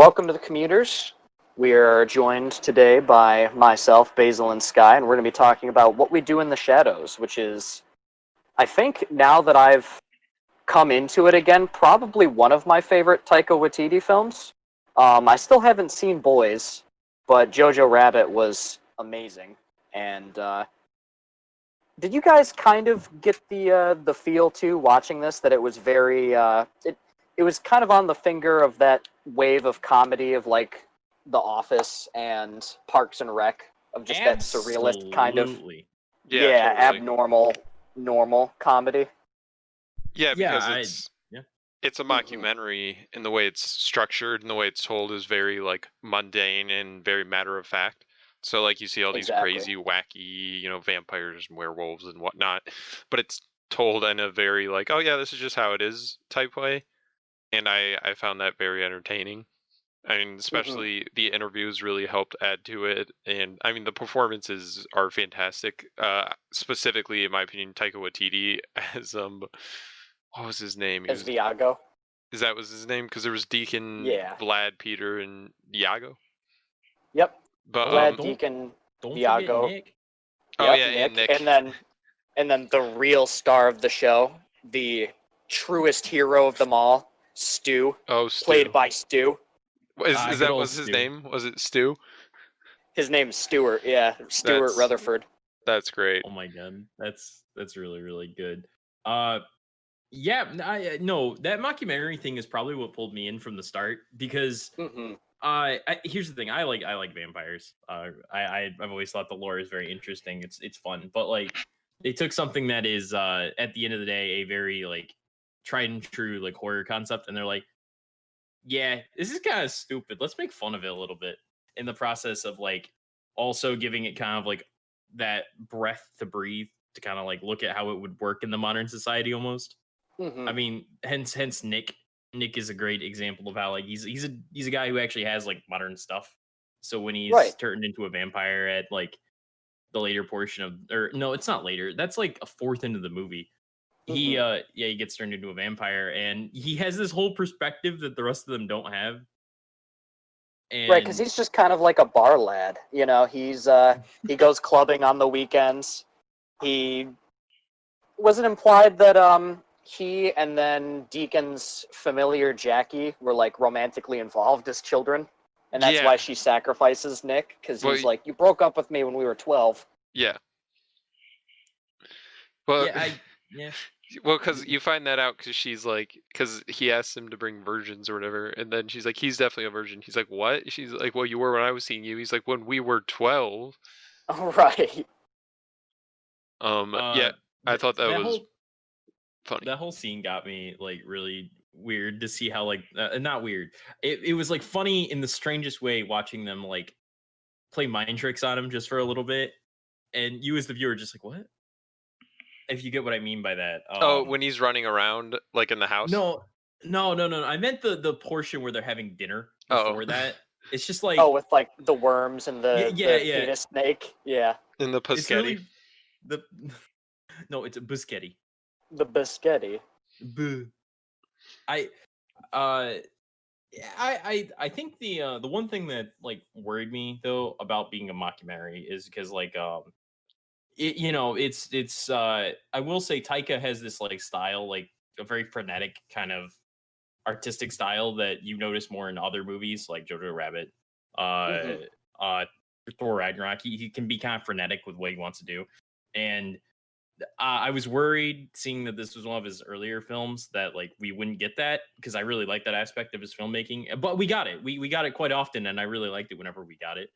Welcome to the Commuters. We are joined today by myself, Basil, and Sky, and we're going to be talking about what we do in the shadows, which is, I think, now that I've come into it again, probably one of my favorite Taika Waititi films. I still haven't seen Boys, but Jojo Rabbit was amazing. And did you guys kind of get the feel too, watching this, that it was very it was kind of on the finger of that wave of comedy of like The Office and Parks and Rec, of just that surrealist kind of Absolutely. yeah, Totally. normal comedy. Yeah, because yeah. it's a mockumentary, and the way it's structured and the way it's told is very like mundane and very matter of fact. So like you see all these Exactly. crazy, wacky, vampires and werewolves and whatnot, but it's told in a very like, oh yeah, this is just how it is type way. And I found that very entertaining. I mean, especially the interviews really helped add to it, and I mean the performances are fantastic. Specifically, in my opinion, Taika Waititi as what was his name? As Viago. Is that was his name? Because there was Deacon, Yeah. Vlad, Peter, and Iago. Yep. But Vlad, don't- Deacon, Don't Viago. forget Nick. Oh Yep, yeah, and Nick. and then the real star of the show, the truest hero of them all, Stu, Oh, Stu. played by Stu. Is Good that old was his Stu. name? Was it Stu? His name's Stuart. Yeah, Stuart That's- Rutherford. That's great. Oh my god, that's really good. Yeah, no, that mockumentary thing is probably what pulled me in from the start because here's the thing, I like vampires. I've always thought the lore is very interesting. It's fun, but like they took something that is at the end of the day a very like tried and true like horror concept, and they're like, yeah, this is kind of stupid. Let's make fun of it a little bit in the process of like also giving it kind of like that breath to breathe to kind of like look at how it would work in the modern society almost. I mean, hence Nick. Nick is a great example of how like he's a guy who actually has like modern stuff. So when he's Right. turned into a vampire at like the later portion of, or no, it's not later. That's like a fourth into the movie. He he gets turned into a vampire, and he has this whole perspective that the rest of them don't have. And Right, because he's just kind of like a bar lad. You know, he's he goes clubbing on the weekends. He was it implied that he and then Deacon's familiar Jackie were like romantically involved as children, and that's Yeah. why she sacrifices Nick, because Well, he's like, you broke up with me when we were 12. Yeah. Well, yeah. well, because you find that out because she's like, because he asks him to bring virgins or whatever, and then she's like, he's definitely a virgin. He's like, what? She's like, well, you were when I was seeing you. He's like, when we were 12. Right. Yeah, I thought that was funny. That whole scene got me like really weird to see how like not weird. It was like funny in the strangest way watching them like play mind tricks on him just for a little bit, and you as the viewer just like, what? If you get what I mean by that. When he's running around like in the house. No. I meant the portion where they're having dinner before that. It's just like with like the worms and the penis snake. Yeah. In the Puschetti. Really no, it's a Buschetti. The biscotti. I think the one thing that like worried me though about being a mockumentary is because like it's I will say Taika has this like style, like a very frenetic kind of artistic style that you notice more in other movies like Jojo Rabbit, Thor Ragnarok. He can be kind of frenetic with what he wants to do, and I was worried seeing that this was one of his earlier films that like we wouldn't get that, because I really like that aspect of his filmmaking. But we got it. We got it quite often, and I really liked it whenever we got it.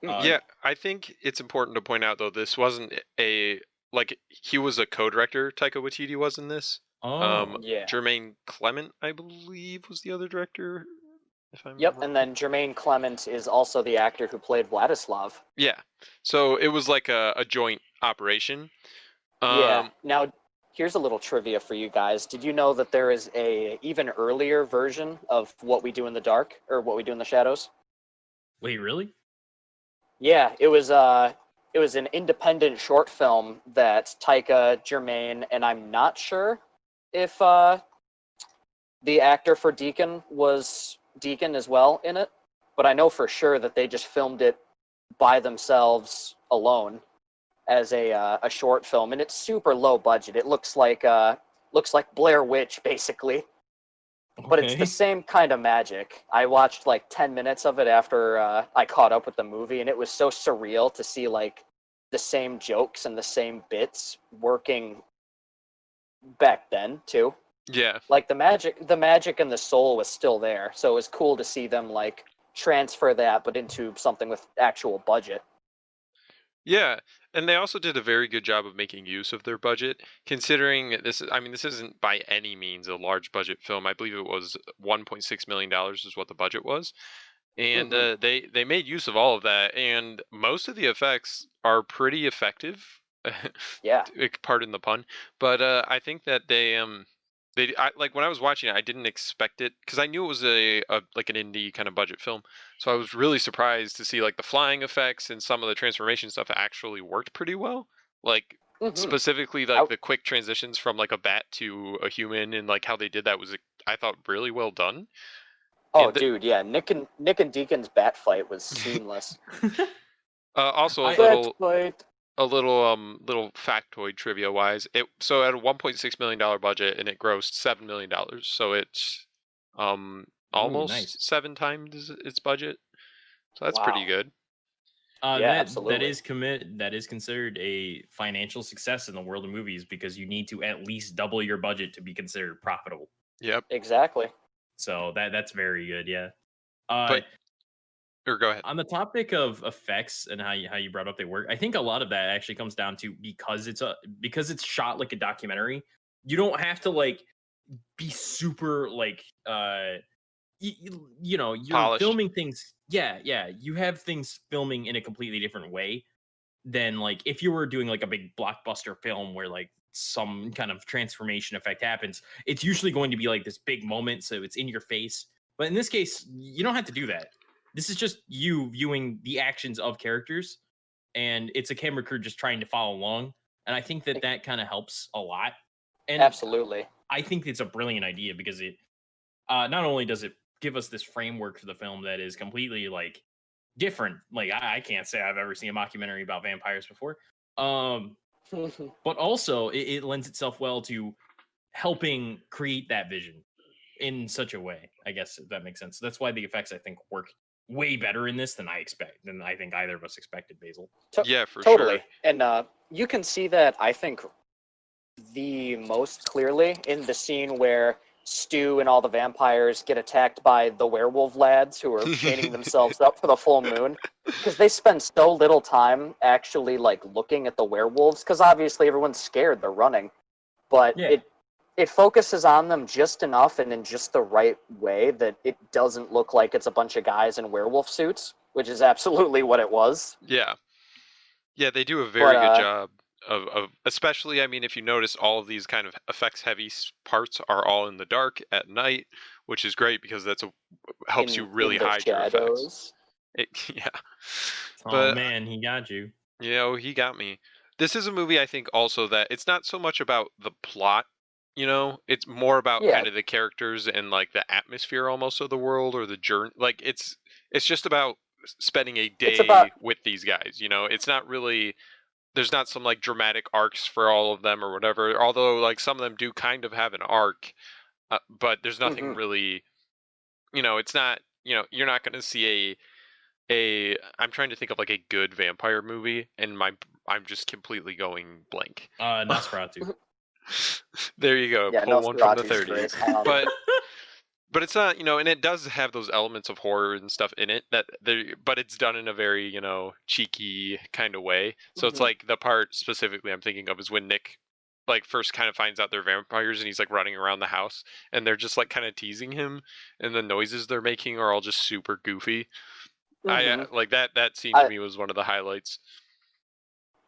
Yeah, I think it's important to point out though, this wasn't he was a co-director. Taika Waititi was in this. Yeah. Jermaine Clement, I believe, was the other director. Yep, and then Jermaine Clement is also the actor who played Vladislav. Yeah, so it was like a joint operation. Yeah. Now, here's a little trivia for you guys. Did you know that there is a even earlier version of What We Do in the Dark, or What We Do in the Shadows? Wait, really? Yeah, it was an independent short film that Taika, Jermaine, and I'm not sure if the actor for Deacon was Deacon as well in it, but I know for sure that they just filmed it by themselves alone as a short film, and it's super low budget. It looks like Blair Witch basically, but it's the Okay. same kind of magic. I watched like 10 minutes of it after I caught up with the movie, and it was so surreal to see like the same jokes and the same bits working back then too. Yeah. Like the magic and the soul was still there, so it was cool to see them like transfer that but into something with actual budget. Yeah, and they also did a very good job of making use of their budget, considering this is, I mean, this isn't by any means a large budget film. I believe it was $1.6 million is what the budget was. And Hmm. they made use of all of that, and most of the effects are pretty effective. Yeah. Pardon the pun, but I think that like when I was watching it, I didn't expect it because I knew it was a like an indie kind of budget film. So I was really surprised to see like the flying effects and some of the transformation stuff actually worked pretty well. Like Hmm. specifically I, like the quick transitions from like a bat to a human and like how they did that was I thought really well done. oh, And dude, yeah. Nick and Deacon's bat fight was seamless. also I Bat fight. a little factoid trivia wise, it so at a $1.6 million budget and it grossed $7 million, so it's Ooh, nice. almost 7 times its budget. So that's pretty Wow. good. Yeah, That absolutely. is considered a financial success in the world of movies because you need to at least double your budget to be considered profitable. Yep. Exactly. So that's very good. Yeah. Uh, But or go ahead. on the topic of effects and how you brought up they work, I think a lot of that actually comes down to because it's shot like a documentary. You don't have to like be super like you're Polished. filming things. Yeah, you have things filming in a completely different way than like if you were doing like a big blockbuster film where like some kind of transformation effect happens. It's usually going to be like this big moment, so it's in your face. But in this case, you don't have to do that. This is just you viewing the actions of characters, and it's a camera crew just trying to follow along. And I think E- that kind of helps a lot. And Absolutely. I think it's a brilliant idea because it not only does it give us this framework for the film that is completely like different. Like I can't say I've ever seen a mockumentary about vampires before. Um, but also it lends itself well to helping create that vision in such a way. I guess if that makes sense. That's why the effects I think work way better in this than I think either of us expected, Basil. Yeah, for Totally. sure. And you can see that, I think, the most clearly in the scene where Stu and all the vampires get attacked by the werewolf lads who are chaining themselves up for the full moon. Because they spend so little time actually like looking at the werewolves, because obviously everyone's scared, they're running. But Yeah. it focuses on them just enough and in just the right way that it doesn't look like it's a bunch of guys in werewolf suits, which is absolutely what it was. Yeah. Yeah, they do a But very good job of especially, I mean, if you notice, all of these kind of effects heavy parts are all in the dark at night, which is great because helps you in really the hide your effects. shadows. Yeah. Oh But man, he got you. he got me. This is a movie I think also that it's not so much about the plot, it's more about Yeah, kind of the characters and like the atmosphere almost of the world or the journey. Like it's just about spending a it's about day with these guys, It's not really there's not some like dramatic arcs for all of them or whatever, although like some of them do kind of have an arc, but there's nothing mhm. really, it's not, you're not going to see I'm trying to think of like a good vampire movie and I'm just completely going blank. Nosferatu. There you go, Yeah, pull one from the Nosferatu's 30s. great. But it's not, and it does have those elements of horror and stuff in it but it's done in a very, cheeky kind of way. So it's Mhm. like the part specifically I'm thinking of is when Nick like first kind of finds out they're vampires and he's like running around the house and they're just like kind of teasing him and the noises they're making are all just super goofy. I Mhm. like that scene to I me was one of the highlights.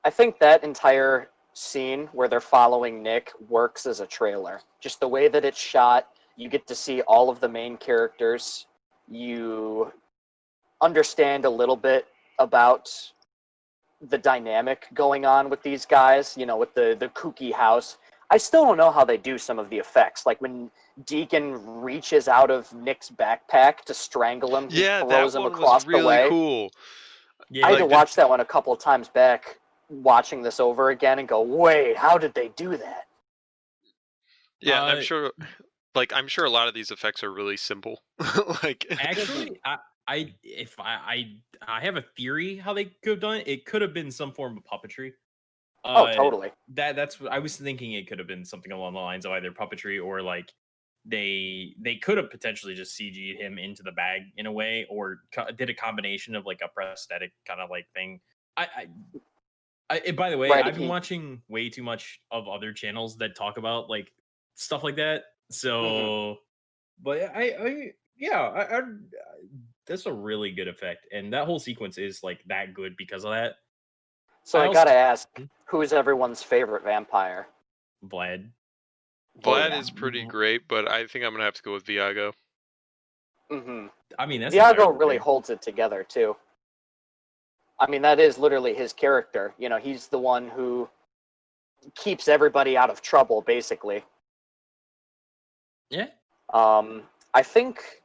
I think that entire scene where they're following Nick works as a trailer. Just the way that it's shot, you get to see all of the main characters. You understand a little bit about the dynamic going on with these guys, with the kooky house. I still don't know how they do some of the effects. Like when Deacon reaches out of Nick's backpack to strangle him, he Yeah, throws that him one across was the really way. cool. Yeah, I had to Like, watch that one a couple of times back, watching this over again, and go, "Wait, how did they do that?" yeah, and I'm uh, sure, I'm sure a lot of these effects are really simple. Like, actually, I have a theory how they could have done it. It could have been some form of puppetry. Oh, totally. That's what I was thinking. It could have been something along the lines of either puppetry or like they could have potentially just CG'd him into the bag in a way, or did a combination of like a prosthetic kind of like thing. By the way, Right, I've been watching way too much of other channels that talk about like stuff like that. So, but that's a really good effect, and that whole sequence is like that good because of that. So I also gotta ask, who's everyone's favorite vampire? Vlad. Vlad yeah. is pretty great, but I think I'm gonna have to go with Viago. Mm-hmm. I mean, that's Viago entirely really fair. holds it together too. I mean, that is literally his character. You know, he's the one who keeps everybody out of trouble, basically. Yeah. I think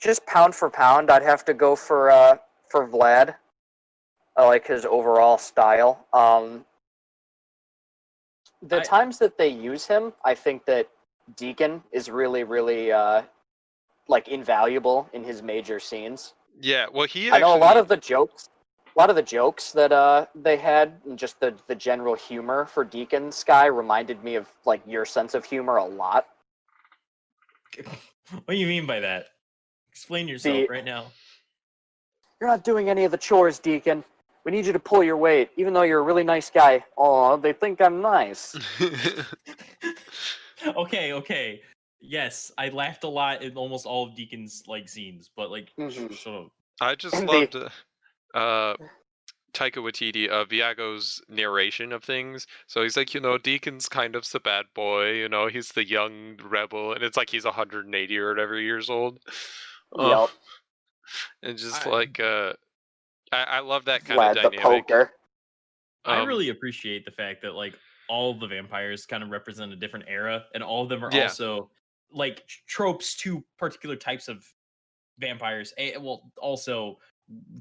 just pound for pound, I'd have to go for Vlad. I like his overall style. The times that they use him, I think that Deacon is really, really like invaluable in his major scenes. Yeah, well, I know a lot of the jokes that they had, and just the general humor for Deacon Sky reminded me of like your sense of humor a lot. What do you mean by that? Explain yourself right now. You're not doing any of the chores, Deacon. We need you to pull your weight, even though you're a really nice guy. Aw, they think I'm nice. Okay. Yes, I laughed a lot in almost all of Deacon's like scenes, but like, shut up. I just And loved Taika Waititi, Viago's narration of things. So he's like, Deacon's kind of the bad boy, he's the young rebel, and it's like he's 180 or whatever years old. Yup. And just I love that kind of Vlad the dynamic. poker. I really appreciate the fact that like all of the vampires kind of represent a different era, and all of them are also like tropes to particular types of vampires. Well, also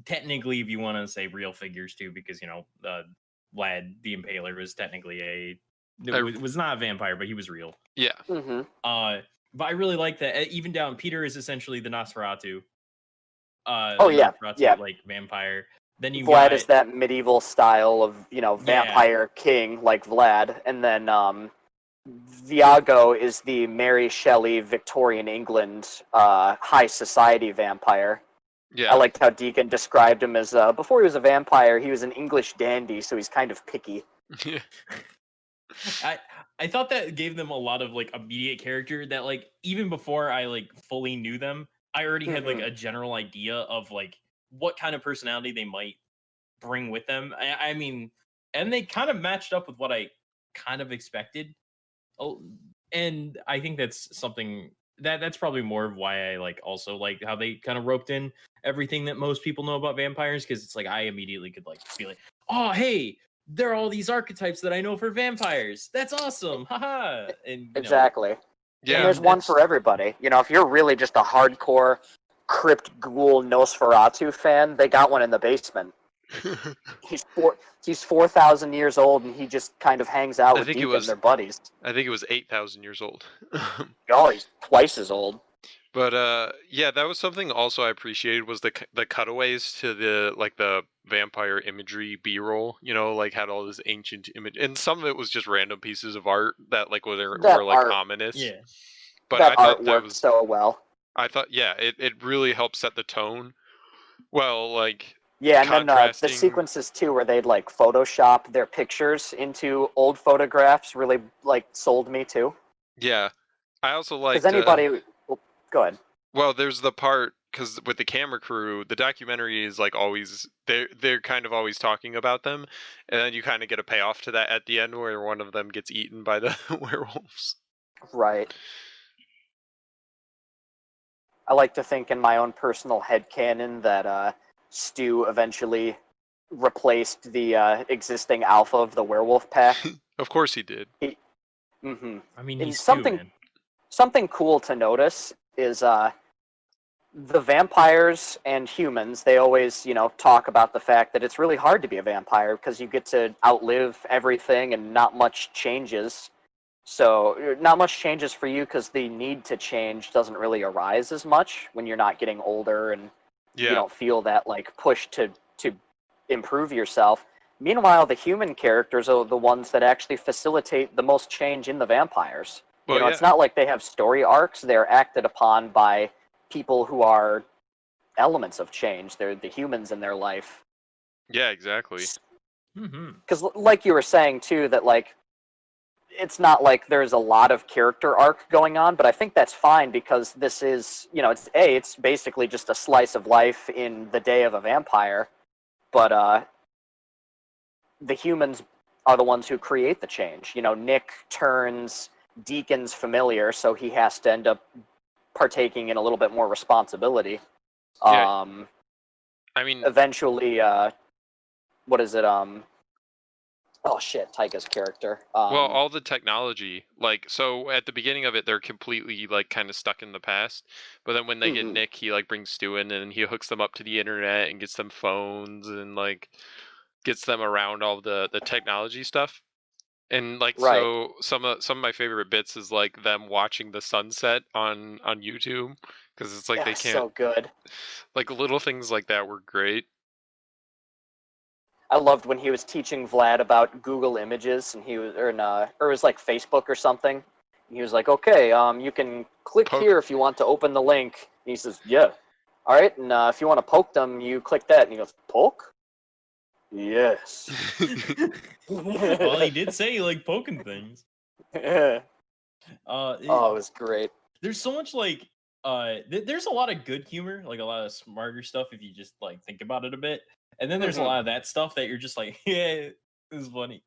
technically, if you want to say real figures too, because Vlad the Impaler was technically was not a vampire, but he was real. Yeah. But I really like that. Even down, Peter is essentially the Nosferatu. Yeah. Like vampire. Then you Vlad is that medieval style of vampire king like Vlad, and then Viago is the Mary Shelley Victorian England high society vampire. Yeah. I liked how Deacon described him as before he was a vampire, he was an English dandy, so he's kind of picky. Yeah. I thought that gave them a lot of like immediate character that like even before I like fully knew them, I already had like a general idea of like what kind of personality they might bring with them. I mean, and they kind of matched up with what I kind of expected. Oh, and I think that's something that's probably more of why I like also like how they kind of roped in everything that most people know about vampires, because it's like I immediately could like be like, oh hey, there are all these archetypes that I know for vampires. That's awesome. Haha. And exactly. Yeah. And there's one for everybody. If you're really just a hardcore Crypt Ghoul Nosferatu fan, they got one in the basement. He's 4,000 years old, and he just kind of hangs out with Deacon. They're buddies. I think it was 8,000 years old. Oh, he's twice as old. But yeah, that was something also I appreciated was the cutaways to the vampire imagery B-roll. Like had all this ancient image, and some of it was just random pieces of art that like were like ominous. Yeah. But that I thought art that worked was so well. I thought it really helped set the tone. Well, like yeah, and then the sequences too, where they'd like Photoshop their pictures into old photographs, really like sold me too. Yeah, I also like. Because anybody, go ahead. Well, there's the part because with the camera crew, the documentary is like always they're kind of always talking about them, and then you kind of get a payoff to that at the end where one of them gets eaten by the werewolves. Right. I like to think in my own personal headcanon that Stu eventually replaced the existing alpha of the werewolf pack. Of course he did. Mm-hmm. I mean, And he's two, man. something cool to notice is the vampires and humans, they always, talk about the fact that it's really hard to be a vampire because you get to outlive everything and not much changes. So, not much changes for you because the need to change doesn't really arise as much when you're not getting older and you Yeah. don't feel that like push to improve yourself. Meanwhile, the human characters are the ones that actually facilitate the most change in the vampires. Well, It's yeah. not like they have story arcs, they're acted upon by people who are elements of change. They're the humans in their life. Yeah, exactly. Mm-hmm. Because, like you were saying too, that like it's not like there's a lot of character arc going on, but I think that's fine because this is, it's basically just a slice of life in the day of a vampire, but the humans are the ones who create the change. Nick turns Deacon's familiar, so he has to end up partaking in a little bit more responsibility. Yeah. I mean, Eventually, what is it? Oh shit, Taika's character. well, all the technology, like, so at the beginning of it, they're completely like kind of stuck in the past. But then when they get Mhm. Nick, he like brings Stu in and he hooks them up to the internet and gets them phones and like gets them around all the technology stuff. And like Right. so some of my favorite bits is like them watching the sunset on YouTube because it's like Yeah, they can't, so good. like, little things like that were great. I loved when he was teaching Vlad about Google Images, and he was, or it was like Facebook or something. And he was like, "Okay, you can click Poke. here if you want to open the link." And he says, "Yeah, all right." And if you want to poke them, you click that. And he goes, "Poke? Yes." Well, he did say he liked poking things. Oh, It, it was great. there's so much like there's a lot of good humor, like a lot of smarter stuff if you just like think about it a bit. And then there's a Mhm. lot of that stuff that you're just like, yeah, this is funny.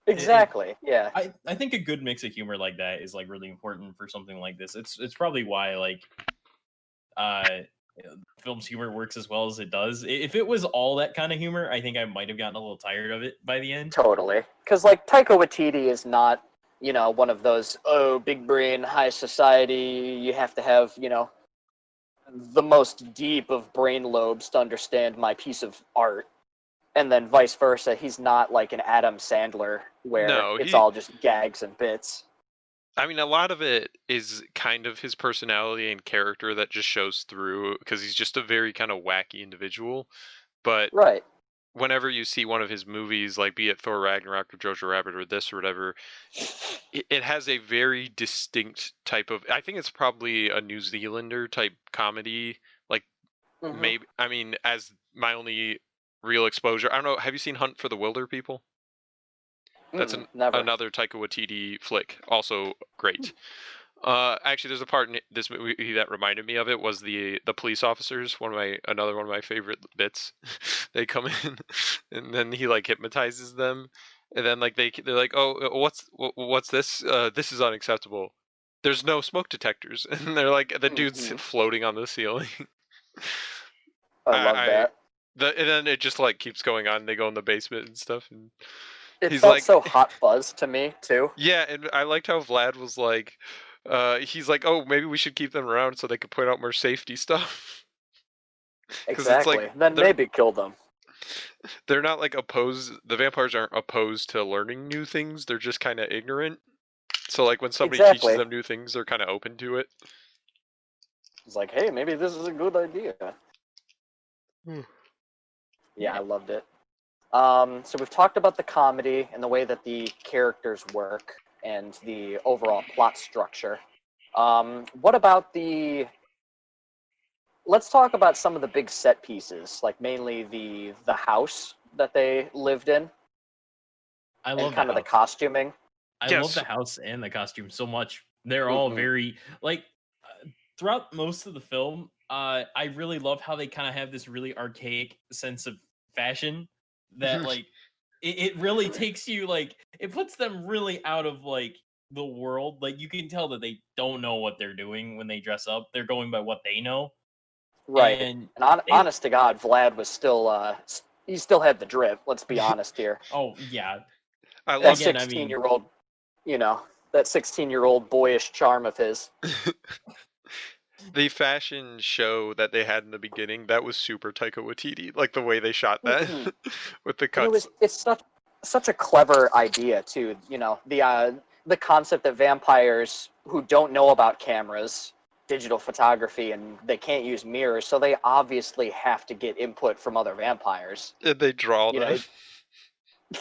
Exactly. Yeah. I think a good mix of humor like that is like really important for something like this. It's probably why like uh film's humor works as well as it does. If it was all that kind of humor, I think I might have gotten a little tired of it by the end. Totally. Because, like, Taika Waititi is not, one of those, big brain, high society, you have to have, the most deep of brain lobes to understand my piece of art. And then vice versa. He's not like an Adam Sandler where No, it's all just gags and bits. I mean, a lot of it is kind of his personality and character that just shows through because he's just a very kind of wacky individual. But Right. whenever you see one of his movies, like be it Thor Ragnarok or Jojo Rabbit or this or whatever, it has a very distinct type of. I think it's probably a New Zealander type comedy. Like Hmm. maybe, I mean, as my only real exposure, I don't know. Have you seen Hunt for the Wilder People? That's Never. another Taika Waititi flick, also great. Actually, there's a part in this movie that reminded me of it was the police officers. Another one of my favorite bits. They come in, and then he like hypnotizes them, and then like they're like, oh, what's this? This is unacceptable. There's no smoke detectors, and they're like the dude's Mhm. floating on the ceiling. I love I that. and then it just like keeps going on. They go in the basement and stuff, and It he's felt like, so Hot Fuzz to me, too. yeah, and I liked how Vlad was like, he's like, oh, maybe we should keep them around so they could point out more safety stuff. Because it's like Exactly. Then maybe kill them. they're not like opposed. The vampires aren't opposed to learning new things. They're just kind of ignorant. So like when somebody teaches Exactly. them new things, they're kind of open to it. It's like, hey, maybe this is a good idea. Hmm. Yeah, I loved it. So we've talked about the comedy and the way that the characters work and the overall plot structure. What about the? Let's talk about some of the big set pieces, like mainly the house that they lived in I and love the kind of the house. costuming. I love Yes. the house and the costume so much. They're all very like throughout most of the film. I really love how they kind of have this really archaic sense of fashion that like it really takes you like it puts them really out of like the world. Like you can tell that they don't know what they're doing when they dress up. They're going by what they know, Right. and And they honest to God, Vlad was still he still had the drip. Let's be honest here. oh yeah. I That love. Again, I mean 16-year-old, you know. that 16-year-old boyish charm of his. The fashion show that they had in the beginning, that was super Taika Waititi, like the way they shot that with the And cuts. it's such a clever idea too. You know, the concept that vampires who don't know about cameras, digital photography, and they can't use mirrors, so they obviously have to get input from other vampires. And they draw You them. know,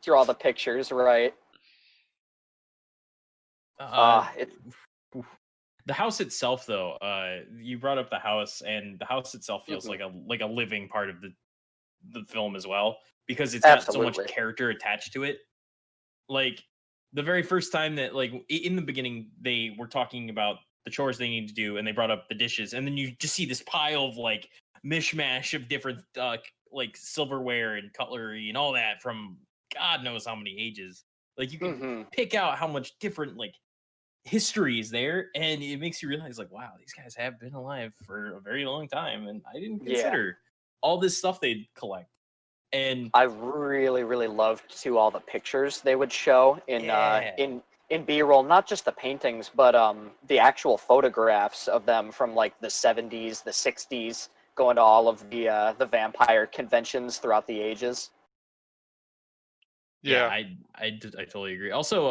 draw the pictures, right? The house itself, though, you brought up the house, and the house itself feels like a living part of the film as well, because it's got so much character attached to it. Like the very first time that, like, in the beginning, they were talking about the chores they need to do, and they brought up the dishes, and then you just see this pile of like mishmash of different like silverware and cutlery and all that from God knows how many ages. Like you can pick out how much different like history is there, and it makes you realize, like, wow, these guys have been alive for a very long time, and I didn't consider all this stuff they'd collect. And I really, really loved too all the pictures they would show in B-roll, not just the paintings, but the actual photographs of them from like the 70s, the 60s, going to all of the vampire conventions throughout the ages. Yeah, I totally agree. Also,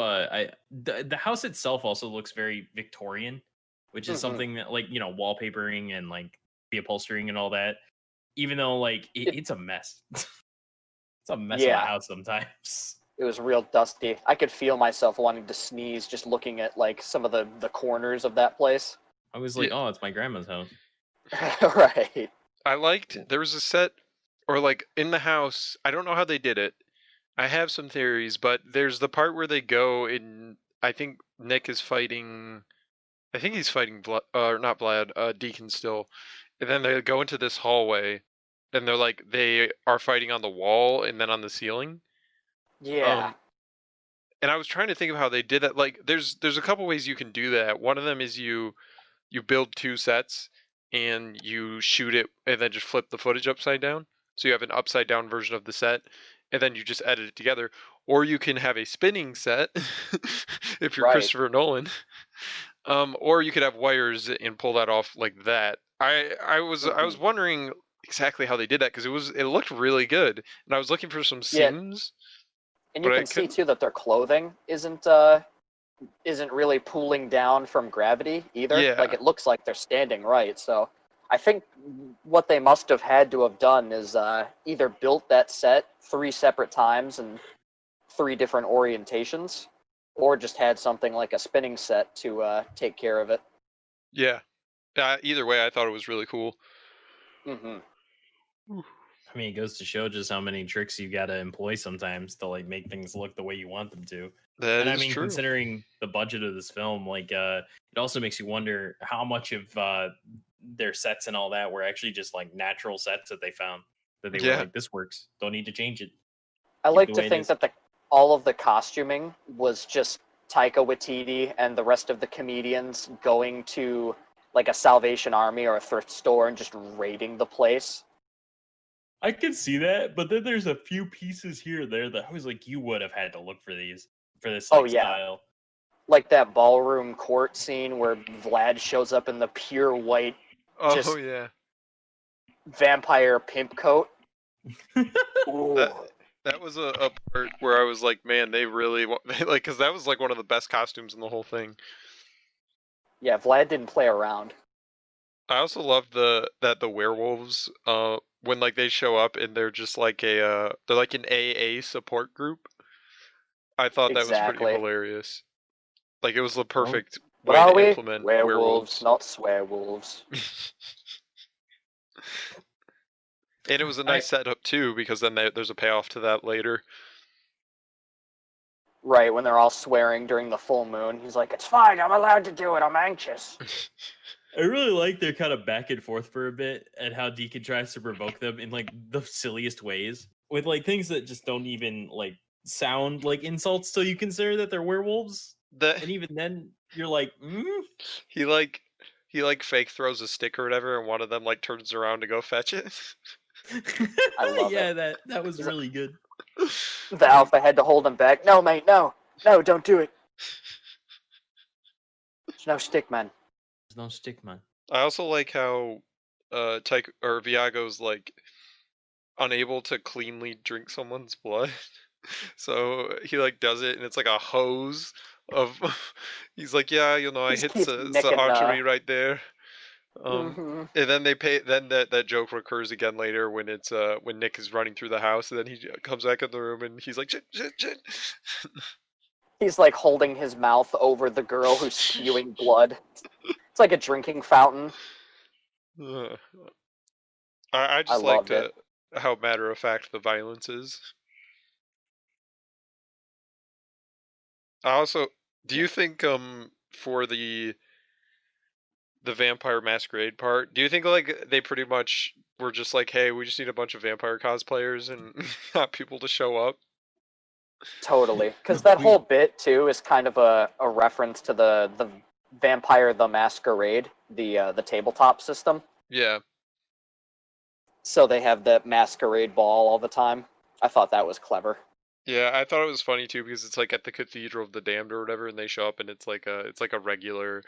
the house itself also looks very Victorian, which is something that, like, you know, wallpapering and like the upholstering and all that. Even though like it's a mess, it's a mess of a house sometimes. It was real dusty. I could feel myself wanting to sneeze just looking at like some of the corners of that place. I was like, oh, it's my grandma's house. Right. I liked there was a set, or like in the house. I don't know how they did it. I have some theories, but there's the part where they go in. I think Nick is fighting. I think he's fighting not Vlad, Deacon still, and then they go into this hallway, and they're like they are fighting on the wall and then on the ceiling. Yeah. And I was trying to think of how they did that. Like, there's a couple ways you can do that. One of them is you build two sets and you shoot it and then just flip the footage upside down. So you have an upside down version of the set, and then you just edit it together. Or you can have a spinning set if you're Christopher Nolan. Or you could have wires and pull that off like that. I was wondering exactly how they did that, because it looked really good, and I was looking for some seams. And you can see too that their clothing isn't really pooling down from gravity either. Yeah. Like, it looks like they're standing right. So I think what they must have had to have done is either built that set 3 separate times and 3 different orientations, or just had something like a spinning set to take care of it. Yeah. Either way, I thought it was really cool. I mean, it goes to show just how many tricks you got to employ sometimes to like make things look the way you want them to. That is true. True. Considering the budget of this film, like it also makes you wonder how much of their sets and all that were actually just like natural sets that they found, that they were like, this works, don't need to change it. I like to think that all of the costuming was just Taika Waititi and the rest of the comedians going to like a Salvation Army or a thrift store and just raiding the place. I could see that, but then there's a few pieces here and there that I was like, you would have had to look for these for this style. Like that ballroom court scene where Vlad shows up in the pure white, vampire pimp coat. That was a part where I was like, man, they really because that was like one of the best costumes in the whole thing. Yeah, Vlad didn't play around. I also love that the werewolves, when like they show up and they're just like they're like an AA support group. I thought that was pretty hilarious. Like, it was the perfect way to implement werewolves, not swearwolves. And it was a nice setup too, because then there's a payoff to that later. Right, when they're all swearing during the full moon, he's like, "It's fine, I'm allowed to do it, I'm anxious." I really like their kind of back and forth for a bit, and how Deacon tries to provoke them in like the silliest ways, with like things that just don't even like sound like insults till you consider that they're werewolves. And even then, you're like, He fake throws a stick or whatever, and one of them like turns around to go fetch it. I love it. Yeah, that was really good. The alpha had to hold him back. No, mate, no, don't do it. There's no stickmen. There's no stickman. I also like how Viago's like unable to cleanly drink someone's blood. So he like does it, and it's like a hose of. He's like, yeah, I Just hit keeps the nicking. artery right there. Mhm. And then they pay. Then that joke recurs again later when it's when Nick is running through the house, and then he comes back in the room, and he's like, shit, shit, shit. He's like holding his mouth over the girl who's spewing blood. It's like a drinking fountain. Uh, I I just liked loved it. how matter of fact the violence is. I also, do you think for the Vampire Masquerade part, do you think like they pretty much were just like, hey, we just need a bunch of vampire cosplayers and got people to show up? Totally. Because that whole bit, too, is kind of a reference to the Vampire the Masquerade, the tabletop system. Yeah. So they have that masquerade ball all the time. I thought that was clever. Yeah, I thought it was funny too because it's like at the Cathedral of the Damned or whatever, and they show up and it's like a regular,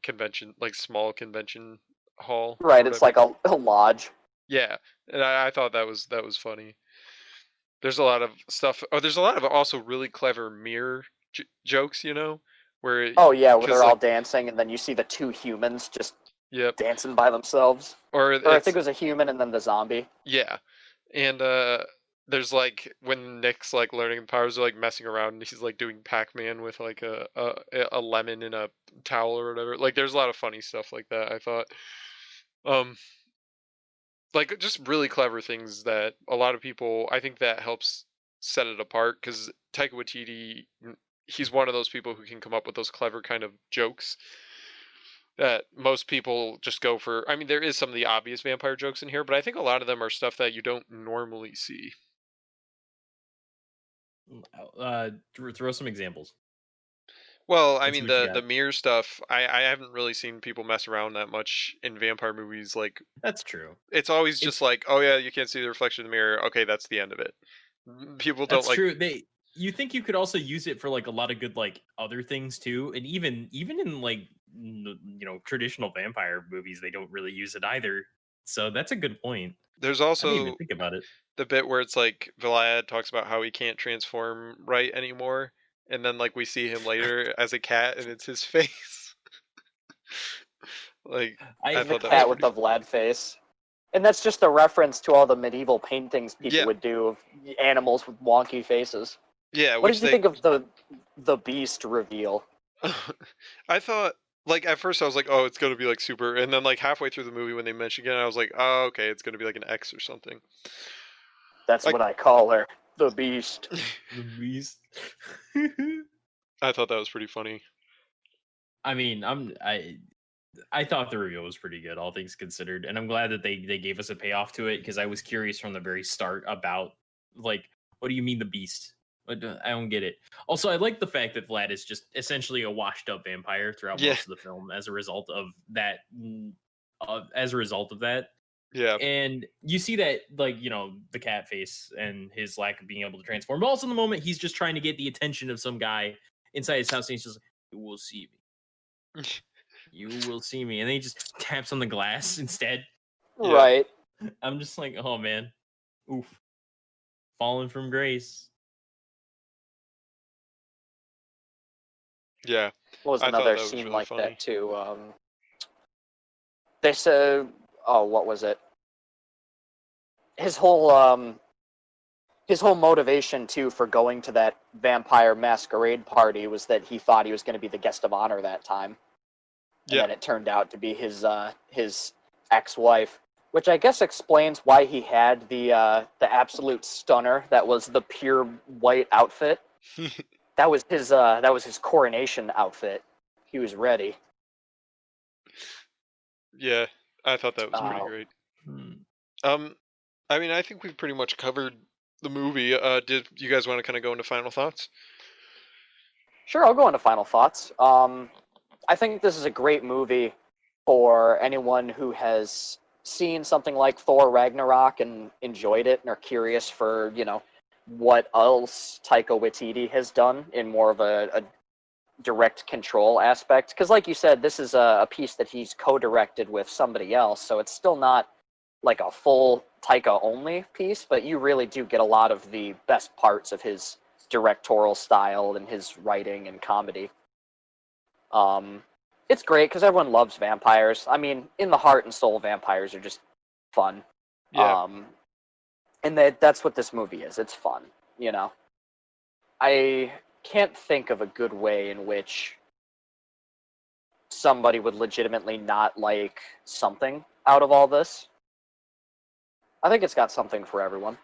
convention, like small convention hall or Right, it's whatever. like a lodge. Yeah, and I thought that was funny. There's a lot of stuff. Oh, there's a lot of also really clever mirror jokes, where Oh yeah, where because they're all like dancing, and then you see the two humans just yep, dancing by themselves. or Or I it's think it was a human and then the zombie. yeah, and there's like when Nick's like learning the powers, they're like messing around, and he's like doing Pac-Man with like a lemon in a towel or whatever. Like there's a lot of funny stuff like that. I thought, um, like just really clever things that a lot of people. I think that helps set it apart because Taika Waititi, he's one of those people who can come up with those clever kind of jokes that most people just go for. I mean, there is some of the obvious vampire jokes in here, but I think a lot of them are stuff that you don't normally see. Throw some examples. Well, I Let's see mean what you the got. mirror stuff, I haven't really seen people mess around that much in vampire movies. Like That's true. it's always just like, oh yeah, you can't see the reflection in the mirror. Okay, that's the end of it. People don't That's like. true. You think you could also use it for like a lot of good like other things too, and even in like traditional vampire movies, they don't really use it either. So that's a good point. There's I didn't even also think about it. the bit where it's like Vlad talks about how he can't transform right anymore, and then like we see him later as a cat, and it's his face. Like I The thought that was cat with pretty. the Vlad face. And that's just a reference to all the medieval paintings people Yeah, would do of animals with wonky faces. yeah. What Which did you they. think of the beast reveal? I thought like at first I was like, oh, it's gonna be like super, and then like halfway through the movie when they mentioned it, I was like, oh, okay, it's gonna be like an X or something. That's Like what I call her, the beast. The beast. I thought that was pretty funny. I mean, I thought the reveal was pretty good, all things considered, and I'm glad that they gave us a payoff to it because I was curious from the very start about like, what do you mean the beast? I don't get it. Also, I like the fact that Vlad is just essentially a washed-up vampire throughout Yeah, most of the film as a result of that. As a result of that, yeah, and you see that like the cat face and his lack of being able to transform. But also in the moment, he's just trying to get the attention of some guy inside his house, and he's just like, "You will see me." You will see me. And then he just taps on the glass instead. yeah, Right. I'm just like, oh man. Oof. Fallen from grace. yeah. What was I thought another that was scene really like funny. that too? They said, oh, what was it? His whole motivation too for going to that vampire masquerade party was that he thought he was going to be the guest of honor that time, and Yeah, then it turned out to be his ex-wife, which I guess explains why he had the absolute stunner that was the pure white outfit. That was his coronation outfit. He was ready. yeah. I thought that was pretty Uh, great. Hmm. I mean, I think we've pretty much covered the movie. Did you guys want to kind of go into final thoughts? sure, I'll go into final thoughts. I think this is a great movie for anyone who has seen something like Thor Ragnarok and enjoyed it and are curious for, what else Taika Waititi has done in more of a direct control aspect, because like you said, this is a piece that he's co-directed with somebody else, so it's still not like a full Taika only piece, but you really do get a lot of the best parts of his directorial style and his writing and comedy. It's great because everyone loves vampires. I mean, in the heart and soul, vampires are just fun. Yeah. And that's what this movie is. It's fun, you know. I can't think of a good way in which somebody would legitimately not like something out of all this. I think it's got something for everyone.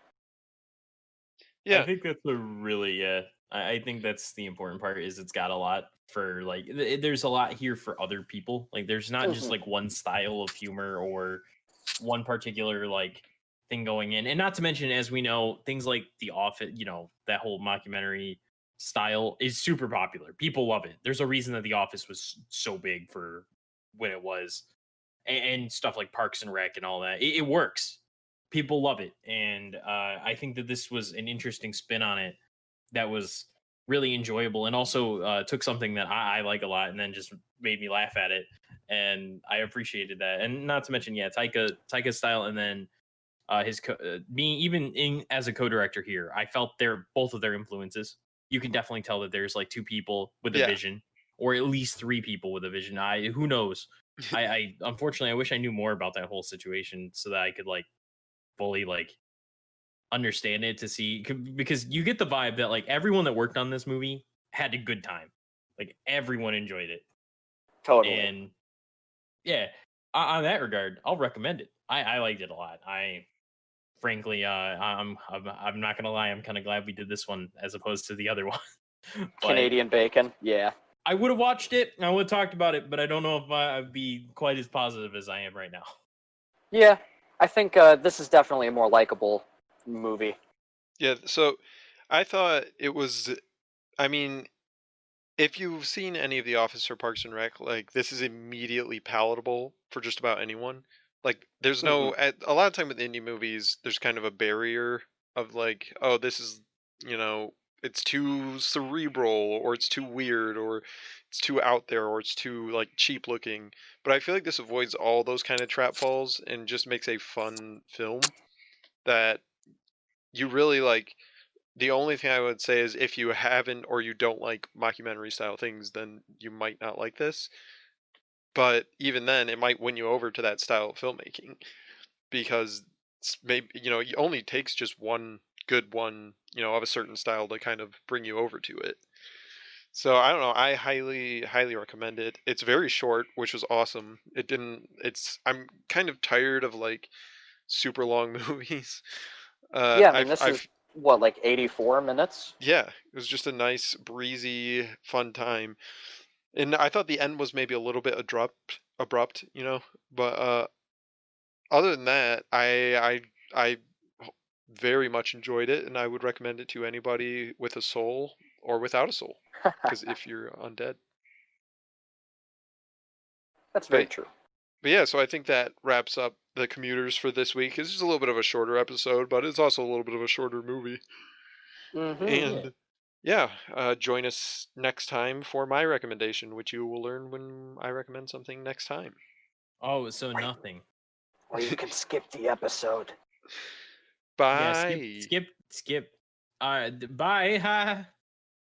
Yeah. I think that's a really I think that's the important part is it's got a lot for like there's a lot here for other people. Like there's not just like one style of humor or one particular like thing going in. And not to mention, as we know, things like The Office, you know, that whole mockumentary style is super popular. People love it. There's a reason that The Office was so big for when it was. And stuff like Parks and Rec and all that. It works. People love it. And I think that this was an interesting spin on it that was really enjoyable and also took something that I like a lot and then just made me laugh at it. And I appreciated that. And not to mention, yeah, Taika's style, and then his being even in as a co-director here, I felt both of their influences. You can definitely tell that there's like two people with a vision, or at least three people with a vision. Who knows? I unfortunately I wish I knew more about that whole situation so that I could like fully like understand it to see, because you get the vibe that like everyone that worked on this movie had a good time. Like everyone enjoyed it. Totally. And yeah, on that regard, I'll recommend it. I liked it a lot. Frankly, I'm not gonna lie, I'm kind of glad we did this one as opposed to the other one. Canadian bacon, yeah. I would have watched it, I would have talked about it, but I don't know if I'd be quite as positive as I am right now. Yeah, I think this is definitely a more likable movie. Yeah, so I thought it was, I mean, if you've seen any of The Office or Parks and Rec, like this is immediately palatable for just about anyone. Like there's no, a lot of time with indie movies, there's kind of a barrier of like, oh, this is, you know, it's too cerebral or it's too weird or it's too out there or it's too like cheap looking. But I feel like this avoids all those kind of trap falls and just makes a fun film that you really like. The only thing I would say is if you haven't or you don't like mockumentary style things, then you might not like this. But even then, it might win you over to that style of filmmaking because maybe, you know, it only takes just one good one, you know, of a certain style to kind of bring you over to it. So I don't know. I highly recommend it. It's very short, which was awesome. I'm kind of tired of like super long movies. Yeah, I mean, this is what, like 84 minutes? Yeah, it was just a nice, breezy, fun time. And I thought the end was maybe a little bit abrupt, you know. But other than that, I very much enjoyed it, and I would recommend it to anybody with a soul or without a soul. Because if you're undead, That's very true. But yeah, so I think that wraps up the Commuters for this week. It's just a little bit of a shorter episode, but it's also a little bit of a shorter movie. And yeah, join us next time for my recommendation, which you will learn when I recommend something next time. Oh, so nothing. Or you can skip the episode. Bye. Yeah, skip. Bye.